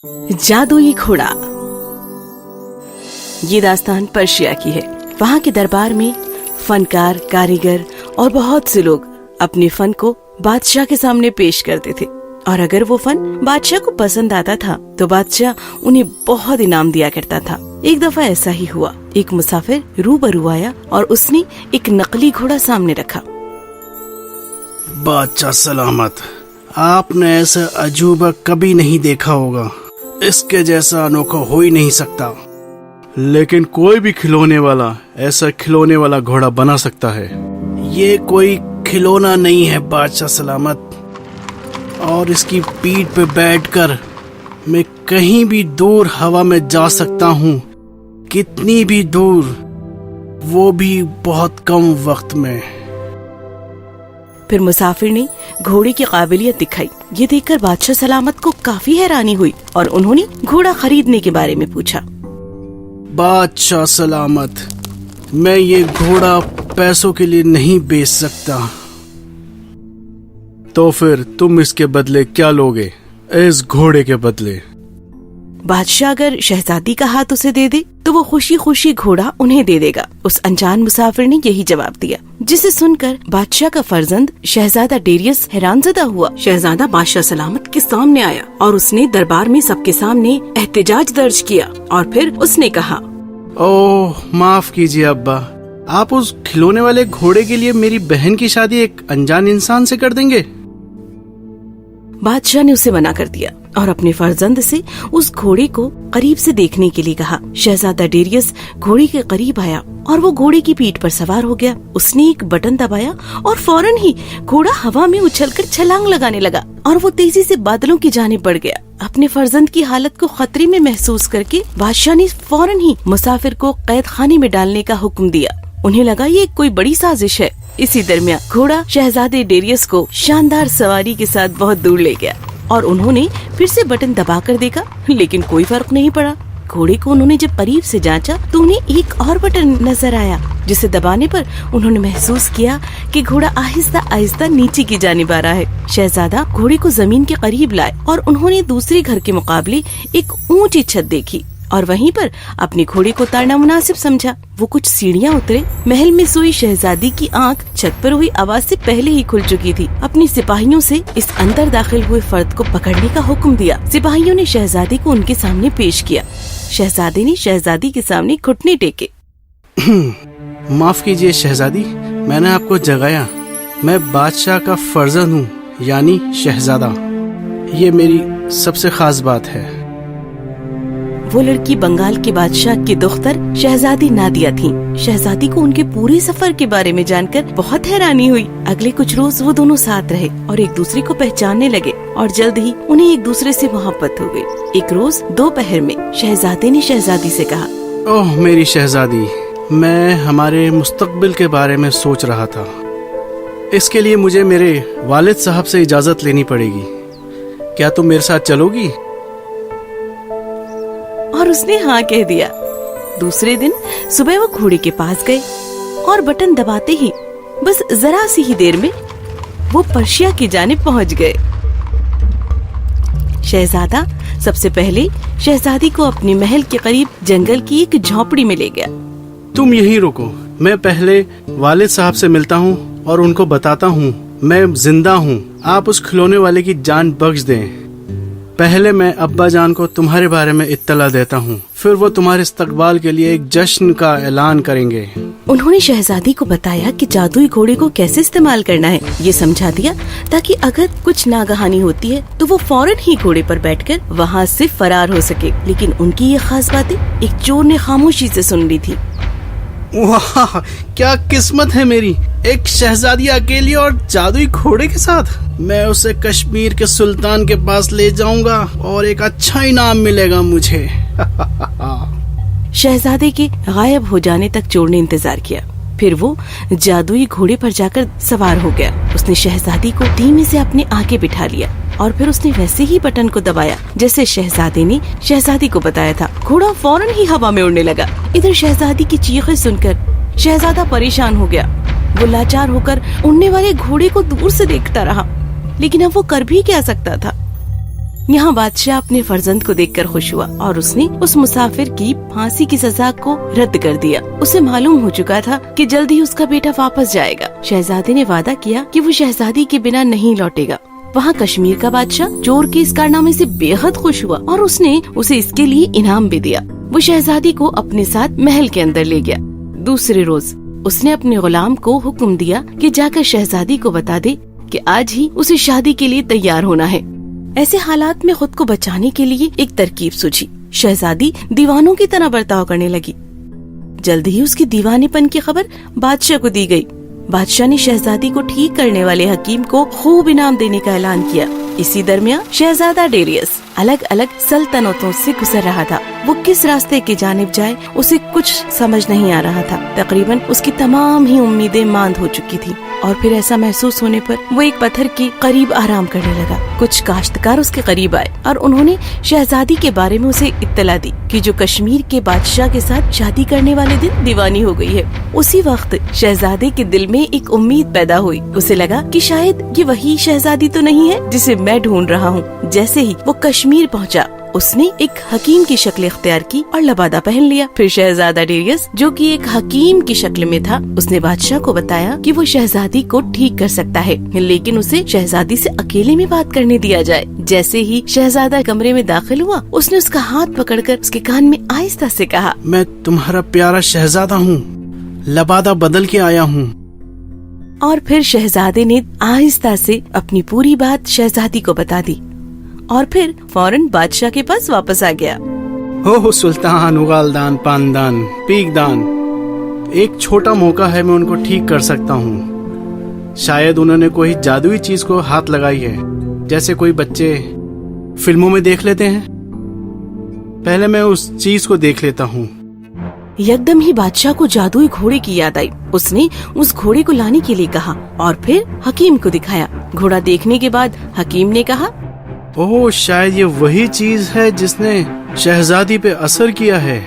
जादुई घोड़ा। ये दास्तान पर्शिया की है। वहाँ के दरबार में फनकार, कारीगर और बहुत से लोग अपने फन को बादशाह के सामने पेश करते थे, और अगर वो फन बादशाह को पसंद आता था तो बादशाह उन्हें बहुत इनाम दिया करता था। एक दफा ऐसा ही हुआ। एक मुसाफिर रूबरू आया और उसने एक नकली घोड़ा सामने रखा। बादशाह सलामत, आपने ऐसा अजूबा कभी नहीं देखा होगा। इसके जैसा अनोखा हो ही नहीं सकता। लेकिन कोई भी खिलौने वाला ऐसा खिलौने वाला घोड़ा बना सकता है। ये कोई खिलौना नहीं है बादशाह सलामत, और इसकी पीठ पे बैठकर मैं कहीं भी दूर हवा में जा सकता हूँ, कितनी भी दूर, वो भी बहुत कम वक्त में। फिर मुसाफिर ने घोड़े की काबिलियत दिखाई। ये देखकर बादशाह सलामत को काफी हैरानी हुई और उन्होंने घोड़ा खरीदने के बारे में पूछा। बादशाह सलामत, मैं ये घोड़ा पैसों के लिए नहीं बेच सकता। तो फिर तुम इसके बदले क्या लोगे? इस घोड़े के बदले? बादशाह अगर शहजादी का हाथ उसे दे दे तो वो खुशी खुशी घोड़ा उन्हें दे देगा। उस अनजान मुसाफिर ने यही जवाब दिया, जिसे सुनकर बादशाह का फर्जंद शहजादा डेरियस हैरानजदा हुआ। शहजादा बादशाह सलामत के सामने आया और उसने दरबार में सबके सामने एहतजाज दर्ज किया, और फिर उसने कहा, ओह माफ कीजिए अब्बा, आप उस खिलौने वाले घोड़े के लिए मेरी बहन की शादी एक अनजान इंसान से कर देंगे? बादशाह ने उसे मना कर दिया और अपने फर्जंद से उस घोड़े को करीब से देखने के लिए कहा। शहजादा डेरियस घोड़े के करीब आया और वो घोड़े की पीठ पर सवार हो गया। उसने एक बटन दबाया और फौरन ही घोड़ा हवा में उछलकर छलांग लगाने लगा और वो तेजी से बादलों की जानिब बढ़ गया। अपने फर्जंद की हालत को खतरे में महसूस करके बादशाह ने फौरन ही मुसाफिर को कैद खाने में डालने का हुक्म दिया। उन्हें लगा ये कोई बड़ी साजिश है। इसी दरमियान घोड़ा शहजादे डेरियस को शानदार सवारी के साथ बहुत दूर ले गया और उन्होंने फिर से बटन दबाकर देखा, लेकिन कोई फर्क नहीं पड़ा। घोड़े को उन्होंने जब करीब से जांचा तो उन्हें एक और बटन नजर आया, जिसे दबाने पर उन्होंने महसूस किया कि घोड़ा आहिस्ता आहिस्ता नीचे की जानिब आ रहा है। शहजादा घोड़े को जमीन के करीब लाए और उन्होंने दूसरे घर के मुकाबले एक ऊंची छत देखी और वहीं पर अपने घोड़े को उतारना मुनासिब समझा। वो कुछ सीढ़ियाँ उतरे। महल में सोई शहजादी की आंख छत पर हुई आवाज से पहले ही खुल चुकी थी। अपने सिपाहियों से इस अंदर दाखिल हुए फर्द को पकड़ने का हुक्म दिया। सिपाहियों ने शहजादी को उनके सामने पेश किया। शहजादे ने शहजादी के सामने घुटने टेके। माफ कीजिए शहजादी, मैंने आपको जगाया। मैं बादशाह का फर्जंद हूँ, यानी शहजादा। ये मेरी सबसे खास बात है। वो लड़की बंगाल के बादशाह की दुख्तर शहजादी नादिया थी। शहजादी को उनके पूरे सफर के बारे में जानकर बहुत हैरानी हुई। अगले कुछ रोज वो दोनों साथ रहे और एक दूसरे को पहचानने लगे और जल्द ही उन्हें एक दूसरे से मोहब्बत हो गई। एक रोज दोपहर में शहजादे ने शहजादी से कहा, ओह मेरी शहजादी, मैं हमारे मुस्तकबिल के बारे में सोच रहा था। इसके लिए मुझे मेरे वालिद साहब से इजाजत लेनी पड़ेगी। क्या तुम मेरे साथ चलोगी? और उसने हाँ कह दिया। दूसरे दिन सुबह वो घोड़े के पास गए और बटन दबाते ही बस जरा सी ही देर में वो पर्शिया की जानिब पहुंच गए। शहजादा सबसे पहले शहजादी को अपने महल के करीब जंगल की एक झोपड़ी में ले गया। तुम यहीं रुको, मैं पहले वालिद साहब से मिलता हूँ और उनको बताता हूँ मैं जिंदा हूँ। आप उस खिलौने वाले की जान बख्श दें। पहले मैं अब्बा जान को तुम्हारे बारे में इत्तला देता हूँ, फिर वो तुम्हारे इस्तकबाल के लिए एक जश्न का ऐलान करेंगे। उन्होंने शहजादी को बताया कि जादुई घोड़े को कैसे इस्तेमाल करना है। ये समझा दिया ताकि अगर कुछ नागहानी होती है तो वो फौरन ही घोड़े पर बैठकर वहाँ से फरार हो सके। लेकिन उनकी ये खास बातें एक चोर ने खामोशी से सुन ली थी। वाह, क्या किस्मत है मेरी, एक शहजादी अकेली और जादुई घोड़े के साथ। मैं उसे कश्मीर के सुल्तान के पास ले जाऊंगा और एक अच्छा इनाम मिलेगा मुझे। शहजादे के गायब हो जाने तक चोर ने इंतजार किया। फिर वो जादुई घोड़े पर जाकर सवार हो गया। उसने शहजादी को धीमे से अपने आगे बिठा लिया और फिर उसने वैसे ही बटन को दबाया जैसे शहजादे ने शहजादी को बताया था। घोड़ा फौरन ही हवा में उड़ने लगा। इधर शहजादी की चीखें सुनकर शहजादा परेशान हो गया। वो लाचार होकर उड़ने वाले घोड़े को दूर से देखता रहा, लेकिन अब वो कर भी क्या सकता था। यहाँ बादशाह अपने फर्जंद को देखकर खुश हुआ और उसने उस मुसाफिर की फांसी की सजा को रद्द कर दिया। उसे मालूम हो चुका था कि जल्द ही उसका बेटा वापस जाएगा। शहजादे ने वादा किया कि वो शहजादी के बिना नहीं लौटेगा। वहाँ कश्मीर का बादशाह चोर के इस कारनामे से बेहद खुश हुआ और उसने उसे इसके लिए इनाम भी दिया। वो शहजादी को अपने साथ महल के अंदर ले गया। दूसरे रोज उसने अपने गुलाम को हुक्म दिया कि जाकर शहजादी को बता दे कि आज ही उसे शादी के लिए तैयार होना है। ऐसे हालात में खुद को बचाने के लिए एक तरकीब सूझी। शहजादी दीवानों की तरह बर्ताव करने लगी। जल्द ही उसकी दीवानेपन की खबर बादशाह को दी गई। बादशाह ने शहजादी को ठीक करने वाले हकीम को खूब इनाम देने का ऐलान किया। इसी दरमियान शहजादा डेरियस अलग अलग सल्तनतों से गुजर रहा था। वो किस रास्ते की जानिब जाए उसे कुछ समझ नहीं आ रहा था। तकरीबन उसकी तमाम ही उम्मीदें मांद हो चुकी थी और फिर ऐसा महसूस होने पर वो एक पत्थर के करीब आराम करने लगा। कुछ काश्तकार उसके करीब आए और उन्होंने शहजादी के बारे में उसे इत्तला दी कि जो कश्मीर के बादशाह के साथ शादी करने वाले दिन दीवानी हो गई है। उसी वक्त शहजादे के दिल में एक उम्मीद पैदा हुई। उसे लगा कि शायद ये वही शहजादी तो नहीं है जिसे मैं ढूंढ रहा हूँ। जैसे ही वो कश्मीर पहुँचा उसने एक हकीम की शक्ल इख्तियार की और लबादा पहन लिया। फिर शहजादा डेरियस जो कि एक हकीम की शक्ल में था, उसने बादशाह को बताया कि वो शहजादी को ठीक कर सकता है, लेकिन उसे शहजादी से अकेले में बात करने दिया जाए। जैसे ही शहजादा कमरे में दाखिल हुआ, उसने उसका हाथ पकड़कर उसके कान में आहिस्ता से कहा, मैं तुम्हारा प्यारा शहजादा हूँ, लबादा बदल के आया हूँ। और फिर शहजादे ने आहिस्ता से अपनी पूरी बात शहजादी को बता दी और फिर फौरन बादशाह के पास वापस आ गया। हो सुल्तान, उगालदान, पानदान, पीकदान, एक छोटा मौका है, मैं उनको ठीक कर सकता हूँ। शायद उन्होंने कोई जादुई चीज को हाथ लगाई है, जैसे कोई बच्चे फिल्मों में देख लेते हैं। पहले मैं उस चीज को देख लेता हूँ। यकदम ही बादशाह को जादुई घोड़े की याद आई। उसने उस घोड़े को लाने के लिए कहा और फिर हकीम को दिखाया। घोड़ा देखने के बाद हकीम ने कहा, ओह, शायद ये वही चीज है जिसने शहजादी पे असर किया है।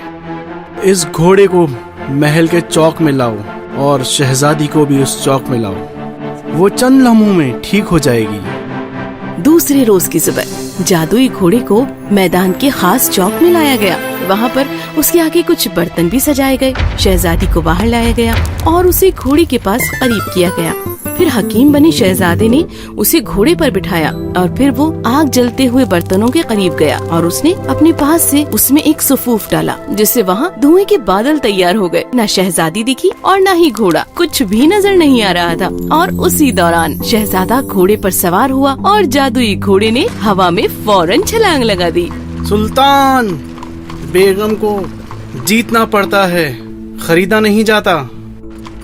इस घोड़े को महल के चौक में लाओ और शहजादी को भी उस चौक में लाओ। वो चंद लम्हों में ठीक हो जाएगी। दूसरे रोज की सुबह जादुई घोड़े को मैदान के खास चौक में लाया गया। वहाँ पर उसके आगे कुछ बर्तन भी सजाए गए। शहजादी को बाहर लाया गया और उसे घोड़े के पास करीब किया गया। फिर हकीम बने शहजादे ने उसे घोड़े पर बिठाया और फिर वो आग जलते हुए बर्तनों के करीब गया और उसने अपने पास से उसमें एक सफूफ डाला, जिससे वहाँ धुएं के बादल तैयार हो गए। न शहजादी दिखी और न ही घोड़ा, कुछ भी नजर नहीं आ रहा था। और उसी दौरान शहजादा घोड़े पर सवार हुआ और जादुई घोड़े ने हवा में फौरन छलांग लगा दी। सुल्तान, बेगम को जीतना पड़ता है, खरीदा नहीं जाता।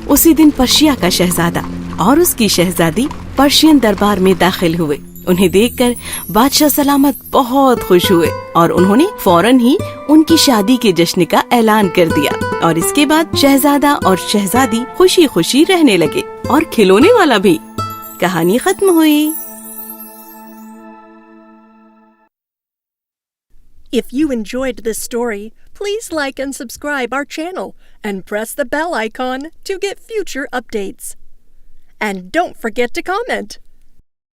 उसी दिन पर्शिया का शहजादा और उसकी शहजादी पर्शियन दरबार में दाखिल हुए। उन्हें देखकर बादशाह सलामत बहुत खुश हुए और उन्होंने फौरन ही उनकी शादी के जश्न का ऐलान कर दिया। और इसके बाद शहजादा और शहजादी खुशी खुशी रहने लगे और खिलौने वाला भी। कहानी खत्म हुई। If you enjoyed this story, please like and subscribe our channel and press the bell icon to get future updates. And don't forget to comment.